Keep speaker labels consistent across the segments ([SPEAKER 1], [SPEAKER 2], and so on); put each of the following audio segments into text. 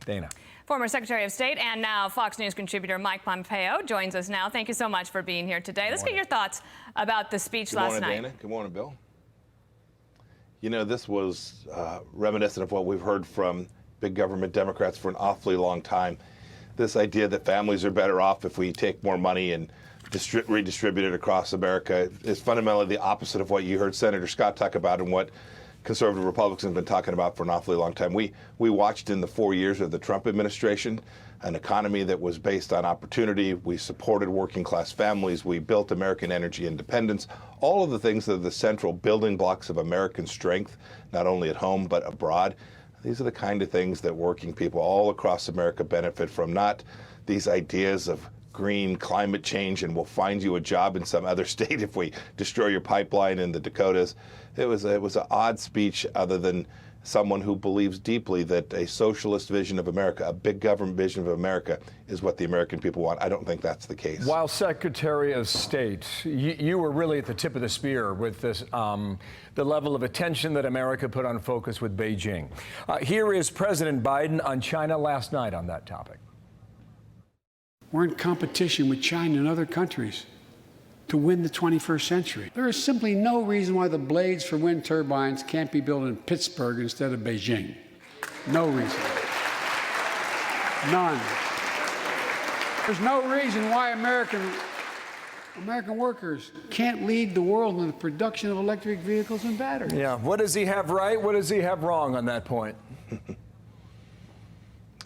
[SPEAKER 1] Dana.
[SPEAKER 2] Former Secretary of State and now Fox News contributor Mike Pompeo joins us now. Thank you so much for being here today. Let's get your thoughts about the speech last night.
[SPEAKER 3] Good morning, Dana. Good morning, Bill. You know, this was reminiscent of what we've heard from big government Democrats for an awfully long time. This idea that families are better off if we take more money and redistribute it across America is fundamentally the opposite of what you heard Senator Scott talk about and what conservative Republicans have been talking about for an awfully long time. We watched in the 4 years of the Trump administration an economy that was based on opportunity. We supported working class families. We built American energy independence. All of the things that are the central building blocks of American strength, not only at home but abroad. These are the kind of things that working people all across America benefit from, not these ideas of green climate change and we'll find you a job in some other state if we destroy your pipeline in the Dakotas. It was an odd speech, other than someone who believes deeply that a socialist vision of America, a big government vision of America, is what the American people want. I don't think that's the case.
[SPEAKER 1] While Secretary of State, you were really at the tip of the spear with this, the level of attention that America put on focus with Beijing. Here is President Biden on China last night on that topic.
[SPEAKER 4] We're in competition with China and other countries to win the 21st century. There is simply no reason why the blades for wind turbines can't be built in Pittsburgh instead of Beijing. No reason. None. There's no reason why American workers can't lead the world in the production of electric vehicles and batteries.
[SPEAKER 1] Yeah, what does he have right? What does he have wrong on that point?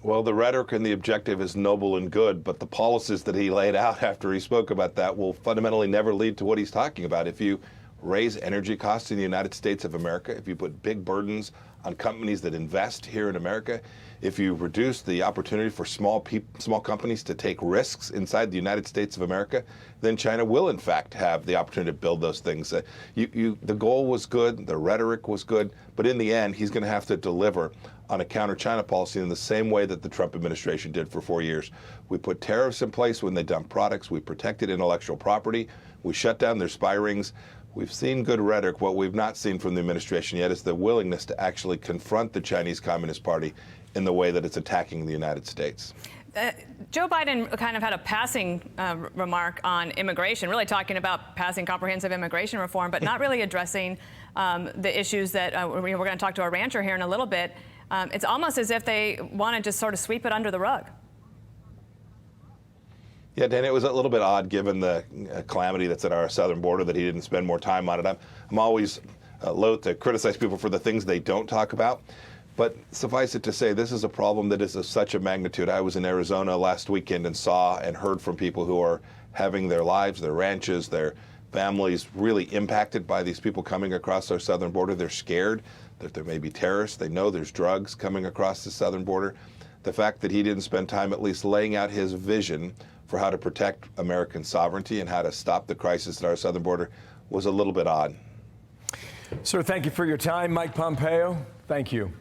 [SPEAKER 3] Well, the rhetoric and the objective is noble and good, but the policies that he laid out after he spoke about that will fundamentally never lead to what he's talking about. If you raise energy costs in the United States of America, if you put big burdens on companies that invest here in America, if you reduce the opportunity for small companies to take risks inside the United States of America, then China will in fact have the opportunity to build those things. The goal was good, the rhetoric was good, but in the end, he's going to have to deliver on a counter-China policy in the same way that the Trump administration did for 4 years. We put tariffs in place when they dump products. We protected intellectual property. We shut down their spy rings. We've seen good rhetoric. What we've not seen from the administration yet is the willingness to actually confront the Chinese Communist Party in the way that it's attacking the United States.
[SPEAKER 2] Joe Biden kind of had a passing remark on immigration, really talking about passing comprehensive immigration reform, but not really addressing the issues that we're going to talk to a rancher here in a little bit. It's almost as if they want to just sort of sweep it under the rug.
[SPEAKER 3] Yeah, Dan, it was a little bit odd given the calamity that's at our southern border that he didn't spend more time on it. I'm always loath to criticize people for the things they don't talk about. But suffice it to say, this is a problem that is of such a magnitude. I was in Arizona last weekend and saw and heard from people who are having their lives, their ranches, their families really impacted by these people coming across our southern border. They're scared that there may be terrorists. They know there's drugs coming across the southern border. The fact that he didn't spend time at least laying out his vision for how to protect American sovereignty and how to stop the crisis at our southern border was a little bit odd.
[SPEAKER 1] Sir, thank you for your time. Mike Pompeo, thank you.